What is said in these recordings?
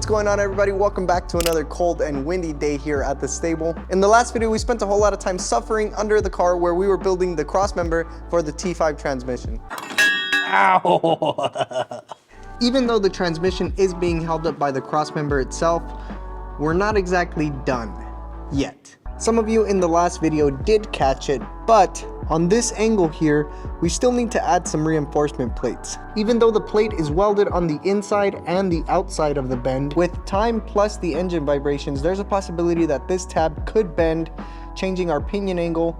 What's going on, everybody? Welcome back to another cold and windy day here at the stable. In the last video, we spent a whole lot of time suffering under the car where we were building the cross member for the T5 transmission. Ow! Even though the transmission is being held up by the cross member itself, we're not exactly done yet. Some of you in the last video did catch it, but on this angle here, we still need to add some reinforcement plates. Even though the plate is welded on the inside and the outside of the bend, with time plus the engine vibrations, there's a possibility that this tab could bend, changing our pinion angle,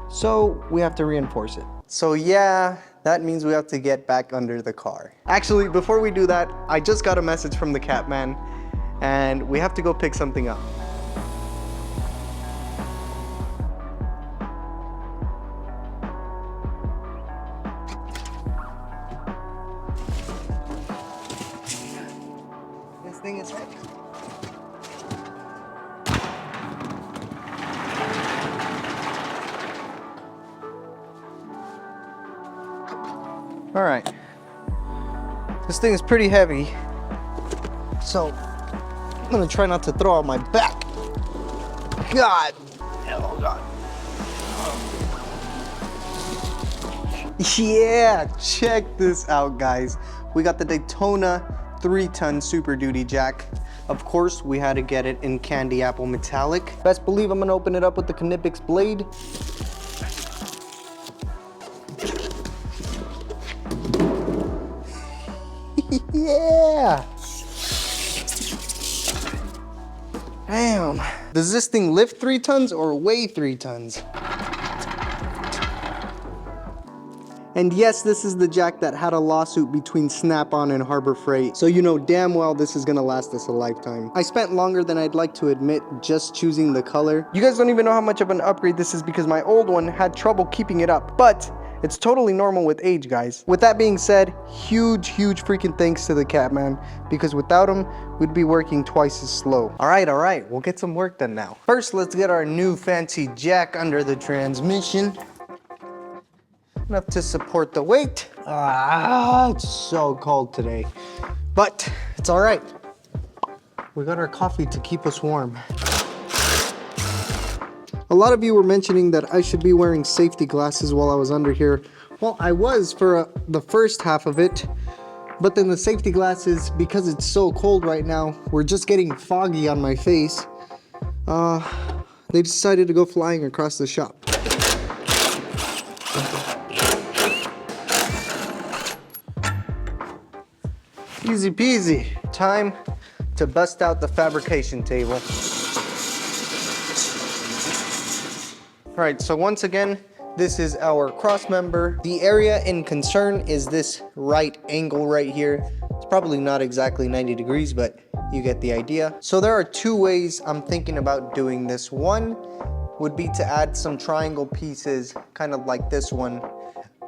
so we have to reinforce it. So yeah, that means we have to get back under the car. Actually, before we do that, I just got a message from the Catman, and we have to go pick something up. This thing is heavy. All right, this thing is pretty heavy, so I'm gonna try not to throw out my back. God, oh God. Yeah, check this out, guys. We got the Daytona 3-ton Super Duty jack. Of course, we had to get it in candy apple metallic. Best believe I'm gonna open it up with the Knipex blade. Yeah! Damn. Does this thing lift 3 tons or weigh 3 tons? And yes, this is the jack that had a lawsuit between Snap-on and Harbor Freight, so you know damn well this is gonna last us a lifetime. I spent longer than I'd like to admit just choosing the color. You guys don't even know how much of an upgrade this is because my old one had trouble keeping it up, but it's totally normal with age, guys. With that being said, huge freaking thanks to the Catman, because without him, we'd be working twice as slow. All right, we'll get some work done now. First, let's get our new fancy jack under the transmission. Enough to support the weight. It's so cold today, but it's all right. We got our coffee to keep us warm. A lot of you were mentioning that I should be wearing safety glasses while I was under here. Well, I was for the first half of it, but then the safety glasses, because it's so cold right now, were just getting foggy on my face. They decided to go flying across the shop. Easy peasy. Time to bust out the fabrication table. All right, so once again, this is our cross member. The area in concern is this right angle right here. It's probably not exactly 90 degrees, but you get the idea. So there are 2 ways I'm thinking about doing this. One would be to add some triangle pieces, kind of like this one,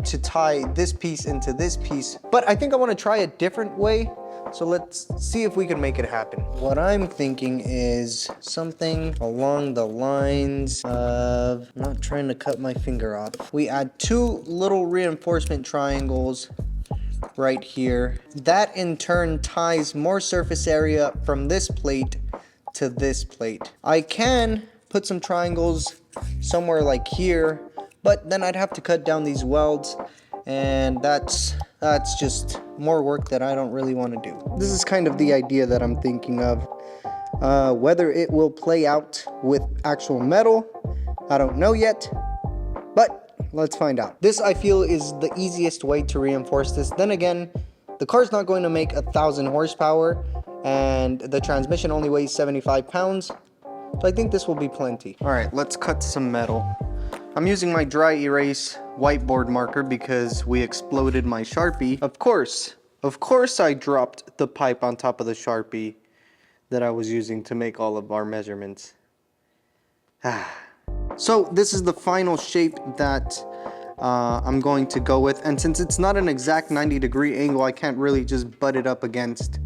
to tie this piece into this piece. But I think I want to try a different way. So let's see if we can make it happen. What I'm thinking is something along the lines of, I'm not trying to cut my finger off. We add 2 little reinforcement triangles right here. That in turn ties more surface area from this plate to this plate. I can put some triangles somewhere like here, but then I'd have to cut down these welds, and that's just more work that I don't really want to do. This is kind of the idea that I'm thinking of. Whether it will play out with actual metal, I don't know yet, but let's find out. This, I feel, is the easiest way to reinforce this. Then again, the car's not going to make 1,000 horsepower, and the transmission only weighs 75 pounds, so I think this will be plenty. All right, let's cut some metal. I'm using my dry erase whiteboard marker because we exploded my Sharpie. Of course I dropped the pipe on top of the Sharpie that I was using to make all of our measurements. So this is the final shape that I'm going to go with, and since it's not an exact 90-degree angle, I can't really just butt it up against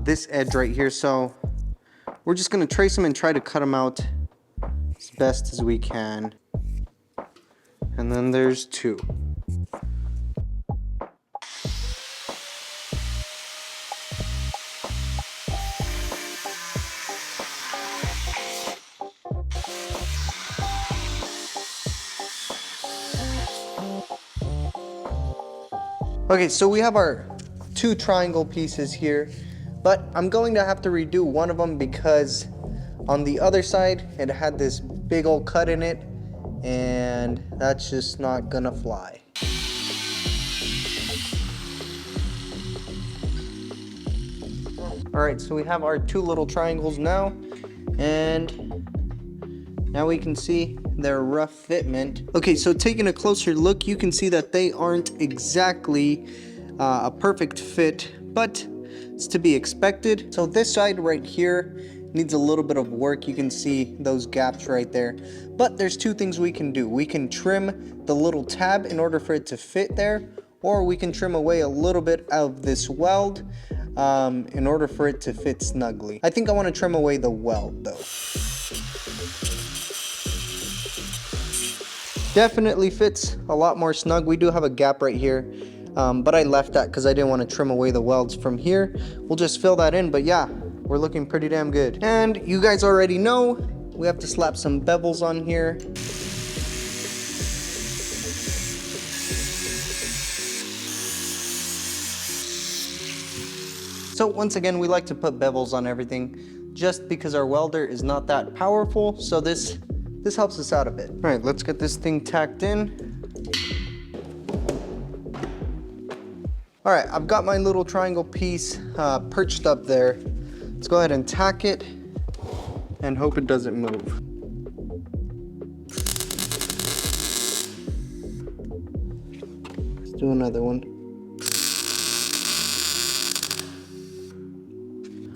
this edge right here, so we're just gonna trace them and try to cut them out as best as we can. And then there's 2. Okay, so we have our 2 triangle pieces here, but I'm going to have to redo one of them because on the other side it had this big old cut in it, and that's just not gonna fly. All right, so we have our 2 little triangles now, and now we can see their rough fitment. Okay, so taking a closer look, you can see that they aren't exactly a perfect fit, but it's to be expected. So this side right here needs a little bit of work. You can see those gaps right there. But there's 2 things we can do. We can trim the little tab in order for it to fit there, or we can trim away a little bit of this weld in order for it to fit snugly. I think I want to trim away the weld though. Definitely fits a lot more snug. We do have a gap right here, but I left that because I didn't want to trim away the welds from here. We'll just fill that in, but yeah, we're looking pretty damn good. And you guys already know, we have to slap some bevels on here. So once again, we like to put bevels on everything just because our welder is not that powerful, so this helps us out a bit. All right, let's get this thing tacked in. All right, I've got my little triangle piece perched up there. Let's go ahead and tack it and hope it doesn't move. Let's do another one.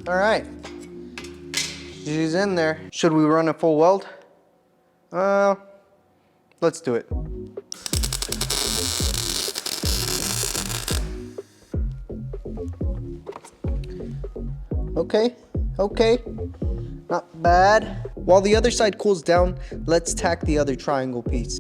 All right, she's in there. Should we run a full weld? Let's do it. Okay, not bad. While the other side cools down, let's tack the other triangle piece.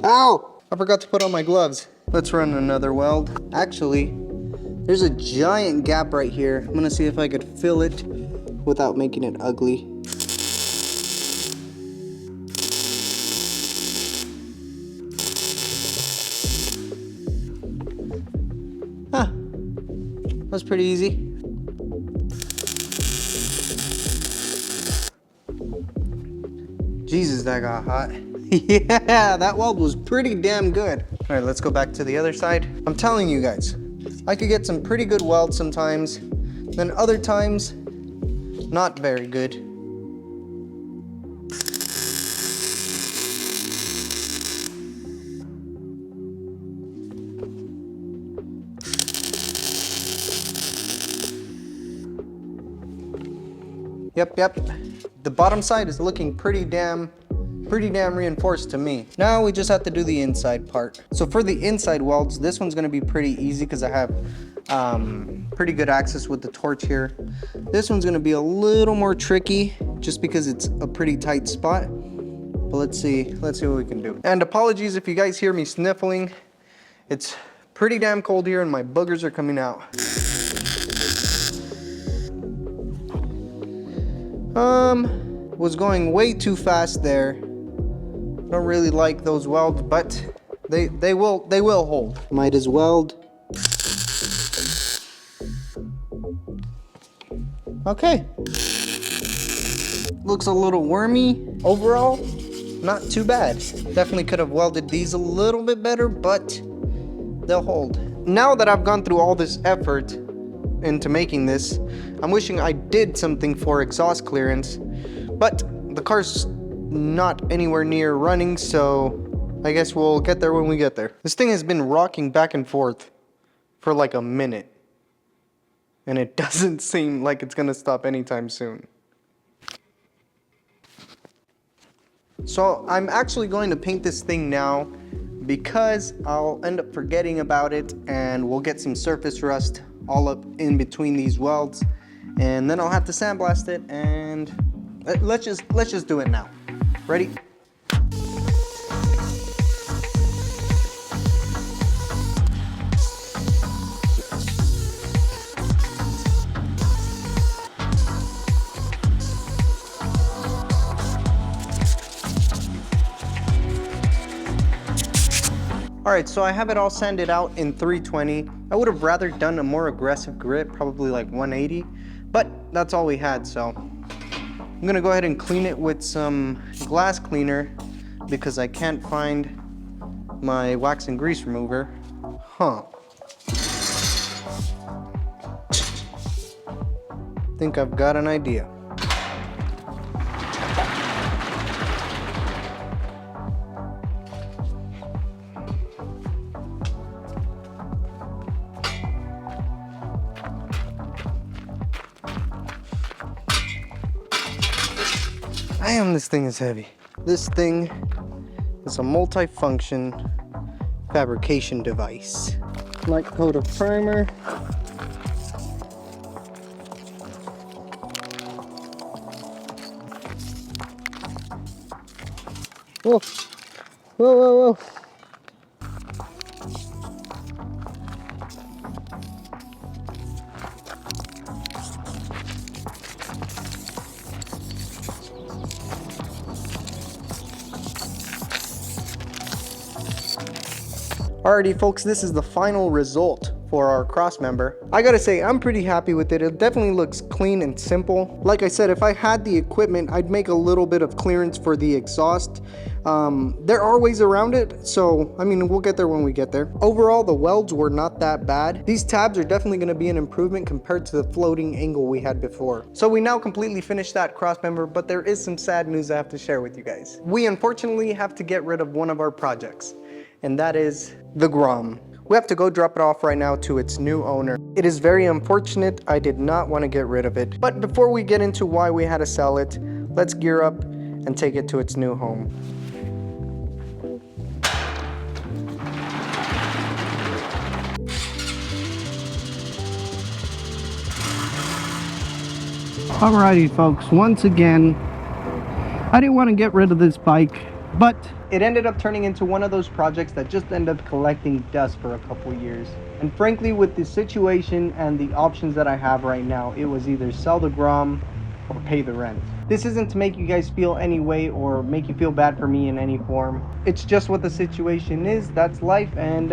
Ow! I forgot to put on my gloves. Let's run another weld. Actually, there's a giant gap right here. I'm gonna see if I could fill it without making it ugly. Huh, that's pretty easy. Jesus, that got hot. Yeah, that weld was pretty damn good. All right, let's go back to the other side. I'm telling you guys, I could get some pretty good welds sometimes, then other times, not very good. Yep. The bottom side is looking pretty damn reinforced to me. Now we just have to do the inside part. So for the inside welds, this one's gonna be pretty easy because I have pretty good access with the torch here. This one's gonna be a little more tricky just because it's a pretty tight spot. But let's see what we can do. And apologies if you guys hear me sniffling. It's pretty damn cold here and my boogers are coming out. Was going way too fast there. Don't really like those welds, but they will hold. Might as weld. Okay. Looks a little wormy. Overall, not too bad. Definitely could have welded these a little bit better, but they'll hold. Now that I've gone through all this effort into making this, I'm wishing I did something for exhaust clearance, but the car's not anywhere near running, so I guess we'll get there when we get there. This thing has been rocking back and forth for like a minute, and it doesn't seem like it's gonna stop anytime soon. So I'm actually going to paint this thing now because I'll end up forgetting about it and we'll get some surface rust all up in between these welds, and then I'll have to sandblast it, and let's just do it now. Ready? All right, so I have it all sanded out in 320. I would have rather done a more aggressive grit, probably like 180, but that's all we had, so I'm gonna go ahead and clean it with some glass cleaner because I can't find my wax and grease remover. Huh. Think I've got an idea. Damn, this thing is heavy. This thing is a multi-function fabrication device. Light coat of primer. Whoa, whoa, whoa, whoa. Alrighty folks, this is the final result for our cross member. I gotta say, I'm pretty happy with it. It definitely looks clean and simple. Like I said, if I had the equipment, I'd make a little bit of clearance for the exhaust. There are ways around it, so I mean, we'll get there when we get there. Overall, the welds were not that bad. These tabs are definitely gonna be an improvement compared to the floating angle we had before. So we now completely finished that cross member, but there is some sad news I have to share with you guys. We unfortunately have to get rid of one of our projects, and that is the Grom. We have to go drop it off right now to its new owner. It is very unfortunate. I did not want to get rid of it. But before we get into why we had to sell it, let's gear up and take it to its new home. Alrighty folks, once again, I didn't want to get rid of this bike, but it ended up turning into one of those projects that just ended up collecting dust for a couple years. And frankly, with the situation and the options that I have right now, it was either sell the Grom or pay the rent. This isn't to make you guys feel any way or make you feel bad for me in any form. It's just what the situation is. That's life, and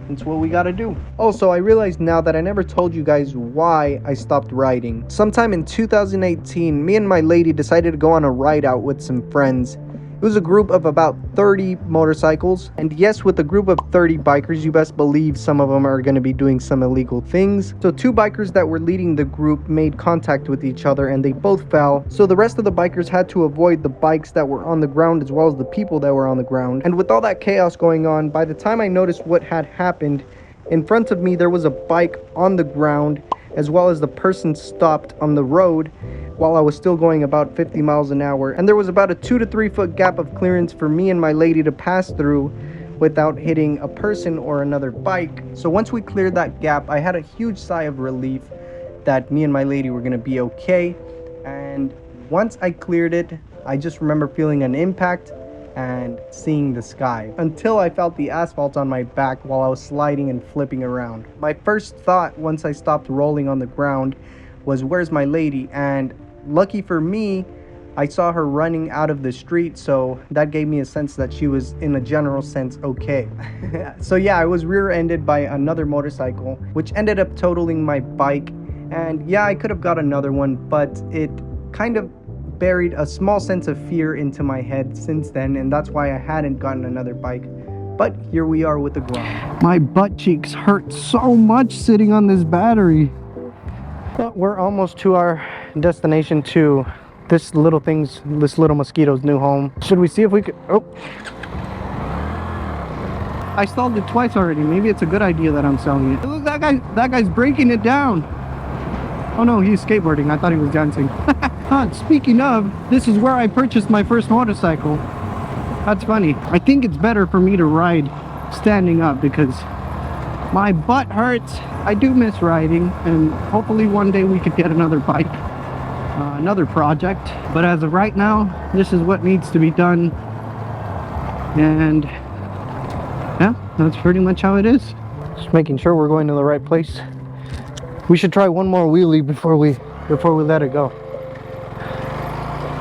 it's what we gotta do. Also, I realized now that I never told you guys why I stopped riding. Sometime in 2018, me and my lady decided to go on a ride out with some friends. It was a group of about 30 motorcycles, and yes, with a group of 30 bikers, you best believe some of them are going to be doing some illegal things. So two bikers that were leading the group made contact with each other and they both fell. So the rest of the bikers had to avoid the bikes that were on the ground as well as the people that were on the ground. And with all that chaos going on, by the time I noticed what had happened, in front of me there was a bike on the ground as well as the person stopped on the road while I was still going about 50 miles an hour, and there was about a 2 to 3 foot gap of clearance for me and my lady to pass through without hitting a person or another bike. So once we cleared that gap, I had a huge sigh of relief that me and my lady were gonna be okay. And once I cleared it, I just remember feeling an impact and seeing the sky until I felt the asphalt on my back while I was sliding and flipping around. My first thought once I stopped rolling on the ground was, where's my lady? And lucky for me, I saw her running out of the street, so that gave me a sense that she was in a general sense okay. So yeah, I was rear-ended by another motorcycle, which ended up totaling my bike. And yeah, I could have got another one, but it kind of buried a small sense of fear into my head since then, and that's why I hadn't gotten another bike. But here we are with the Grom. My butt cheeks hurt so much sitting on this battery. But we're almost to our destination, to this little mosquito's new home. Should we see if we could... Oh, I stalled it twice already. Maybe it's a good idea that I'm selling it. Look, that guy's breaking it down. Oh no, he's skateboarding. I thought he was dancing. Speaking of, this is where I purchased my first motorcycle. That's funny. I think it's better for me to ride standing up because my butt hurts. I do miss riding, and hopefully one day we could get another bike, another project. But as of right now, this is what needs to be done. And yeah, that's pretty much how it is. Just making sure we're going to the right place. We should try one more wheelie before we let it go.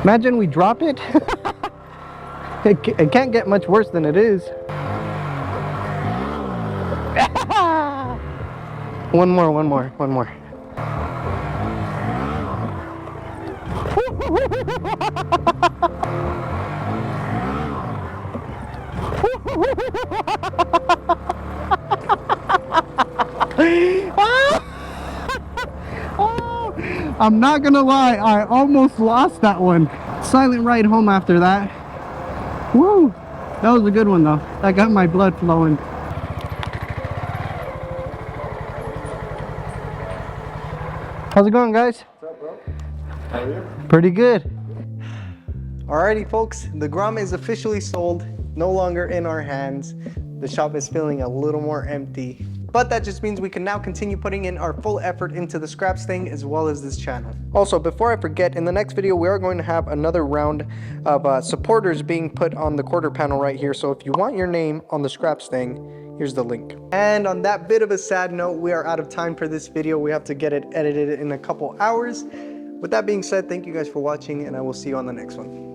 Imagine we drop it. It can't get much worse than it is. One more, one more, one more. I'm not gonna lie, I almost lost that one. Silent ride home after that. Woo! That was a good one though. That got my blood flowing. How's it going, guys? What's up, bro? How are you? Pretty good. Alrighty folks, the Grom is officially sold, no longer in our hands. The shop is feeling a little more empty. But that just means we can now continue putting in our full effort into the scraps thing as well as this channel. Also, before I forget, in the next video we are going to have another round of supporters being put on the quarter panel right here. So if you want your name on the scraps thing, here's the link. And on that bit of a sad note, we are out of time for this video. We have to get it edited in a couple hours. With that being said, thank you guys for watching and I will see you on the next one.